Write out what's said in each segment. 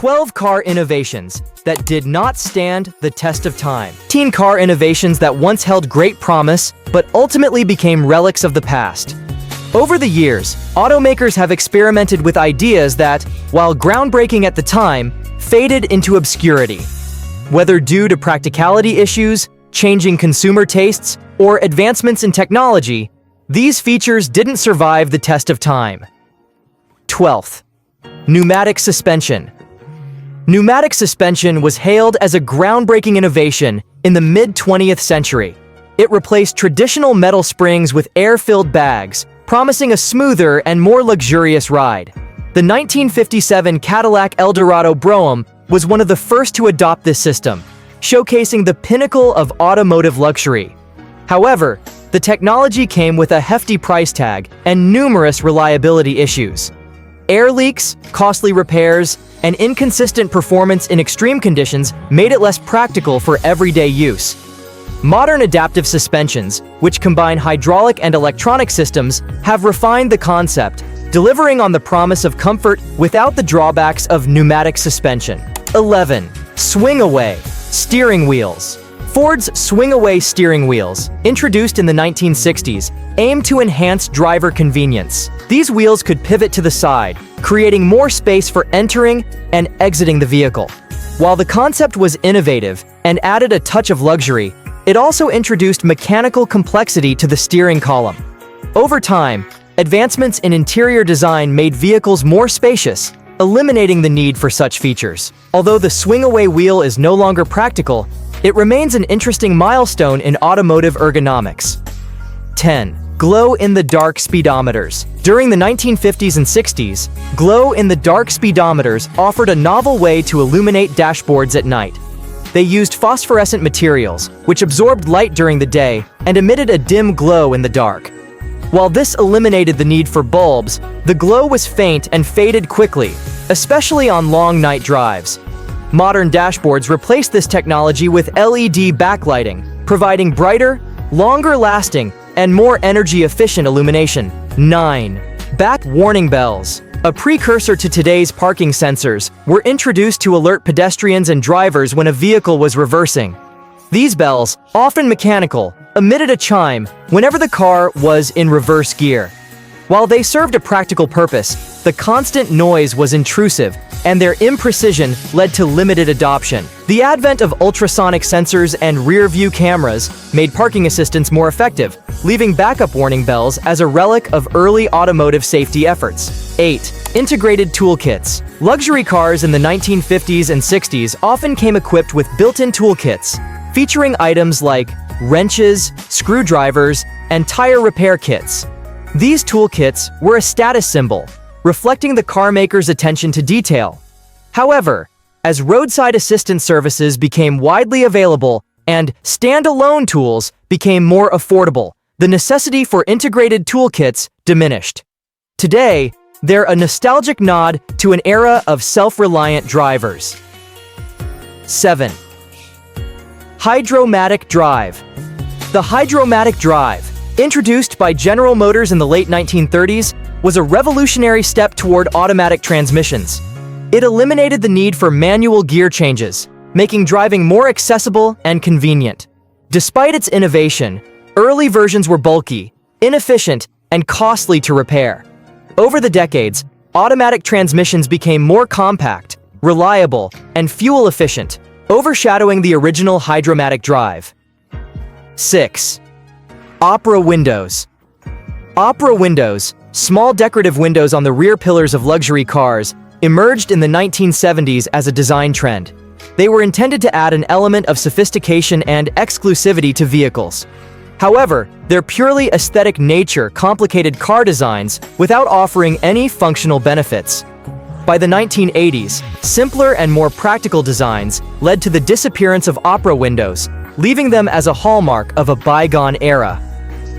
12 car innovations that did not stand the test of time. Teen car innovations that once held great promise, but ultimately became relics of the past. Over the years, automakers have experimented with ideas that, while groundbreaking at the time, faded into obscurity. Whether due to practicality issues, changing consumer tastes, or advancements in technology, these features didn't survive the test of time. 12th. Pneumatic suspension. Pneumatic suspension was hailed as a groundbreaking innovation in the mid-20th century. It replaced traditional metal springs with air-filled bags, promising a smoother and more luxurious ride. The 1957 Cadillac Eldorado Brougham was one of the first to adopt this system, showcasing the pinnacle of automotive luxury. However, the technology came with a hefty price tag and numerous reliability issues. Air leaks, costly repairs, and inconsistent performance in extreme conditions made it less practical for everyday use. Modern adaptive suspensions, which combine hydraulic and electronic systems, have refined the concept, delivering on the promise of comfort without the drawbacks of pneumatic suspension. 11. Swing-away steering wheels. Ford's swing-away steering wheels, introduced in the 1960s, aimed to enhance driver convenience. These wheels could pivot to the side, creating more space for entering and exiting the vehicle. While the concept was innovative and added a touch of luxury, it also introduced mechanical complexity to the steering column. Over time, advancements in interior design made vehicles more spacious, eliminating the need for such features. Although the swing-away wheel is no longer practical, it remains an interesting milestone in automotive ergonomics. 10. Glow-in-the-dark speedometers. During the 1950s and 60s, glow-in-the-dark speedometers offered a novel way to illuminate dashboards at night. They used phosphorescent materials, which absorbed light during the day and emitted a dim glow in the dark. While this eliminated the need for bulbs, the glow was faint and faded quickly, especially on long night drives. Modern dashboards replaced this technology with LED backlighting, providing brighter, longer-lasting, and more energy-efficient illumination. 9. Back warning bells. A precursor to today's parking sensors, were introduced to alert pedestrians and drivers when a vehicle was reversing. These bells, often mechanical, emitted a chime whenever the car was in reverse gear. While they served a practical purpose, the constant noise was intrusive, and their imprecision led to limited adoption. The advent of ultrasonic sensors and rear-view cameras made parking assistance more effective, leaving backup warning bells as a relic of early automotive safety efforts. 8. Integrated toolkits. Luxury cars in the 1950s and 60s often came equipped with built-in toolkits, featuring items like wrenches, screwdrivers, and tire repair kits. These toolkits were a status symbol, reflecting the car maker's attention to detail. However, as roadside assistance services became widely available and standalone tools became more affordable, the necessity for integrated toolkits diminished. Today, they're a nostalgic nod to an era of self-reliant drivers. 7. Hydromatic drive. The hydromatic drive, introduced by General Motors in the late 1930s, was a revolutionary step toward automatic transmissions. It eliminated the need for manual gear changes, making driving more accessible and convenient. Despite its innovation, early versions were bulky, inefficient, and costly to repair. Over the decades, automatic transmissions became more compact, reliable, and fuel-efficient, overshadowing the original hydromatic drive. 6. Opera windows. Opera windows, small decorative windows on the rear pillars of luxury cars, emerged in the 1970s as a design trend. They were intended to add an element of sophistication and exclusivity to vehicles. However, their purely aesthetic nature complicated car designs without offering any functional benefits. By the 1980s, simpler and more practical designs led to the disappearance of opera windows, leaving them as a hallmark of a bygone era.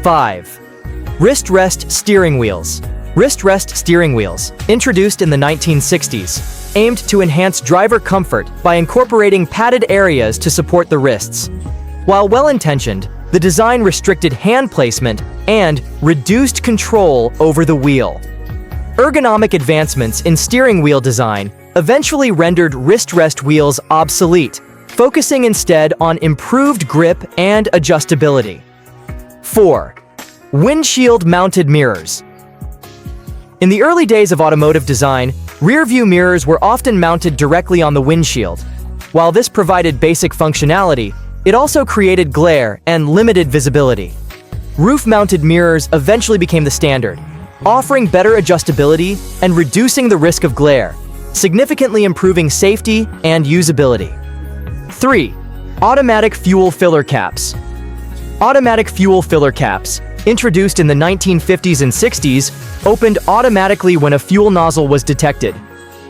5. Wrist rest steering wheels. Wrist rest steering wheels, introduced in the 1960s, aimed to enhance driver comfort by incorporating padded areas to support the wrists. While well-intentioned, the design restricted hand placement and reduced control over the wheel. Ergonomic advancements in steering wheel design eventually rendered wrist rest wheels obsolete, focusing instead on improved grip and adjustability. 4. Windshield-mounted mirrors. In the early days of automotive design, rear-view mirrors were often mounted directly on the windshield. While this provided basic functionality, it also created glare and limited visibility. Roof-mounted mirrors eventually became the standard, offering better adjustability and reducing the risk of glare, significantly improving safety and usability. 3. Automatic fuel filler caps. Automatic fuel filler caps, introduced in the 1950s and 60s, opened automatically when a fuel nozzle was detected.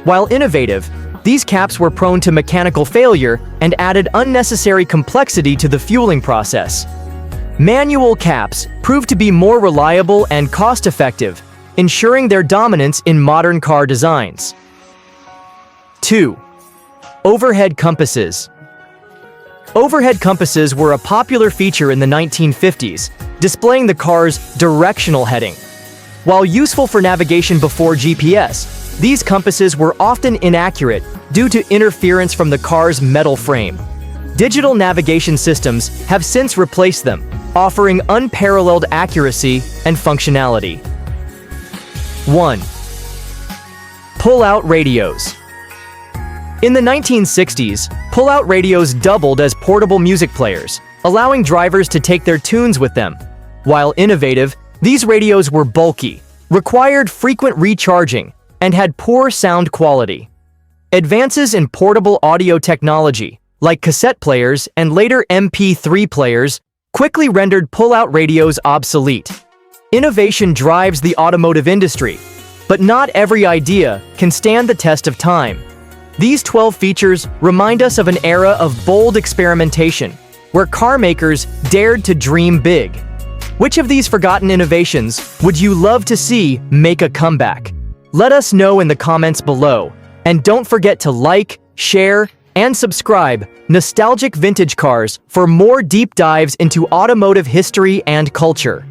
While innovative, these caps were prone to mechanical failure and added unnecessary complexity to the fueling process. Manual caps proved to be more reliable and cost-effective, ensuring their dominance in modern car designs. 2. Overhead compasses. Overhead compasses were a popular feature in the 1950s, displaying the car's directional heading. While useful for navigation before GPS, these compasses were often inaccurate due to interference from the car's metal frame. Digital navigation systems have since replaced them, offering unparalleled accuracy and functionality. 1. Pull-out radios. In the 1960s, pull-out radios doubled as portable music players, allowing drivers to take their tunes with them. While innovative, these radios were bulky, required frequent recharging, and had poor sound quality. Advances in portable audio technology, like cassette players and later MP3 players, quickly rendered pull-out radios obsolete. Innovation drives the automotive industry, but not every idea can stand the test of time. These 12 features remind us of an era of bold experimentation, where car makers dared to dream big. Which of these forgotten innovations would you love to see make a comeback? Let us know in the comments below, and don't forget to like, share, and subscribe Nostalgic Vintage Cars for more deep dives into automotive history and culture.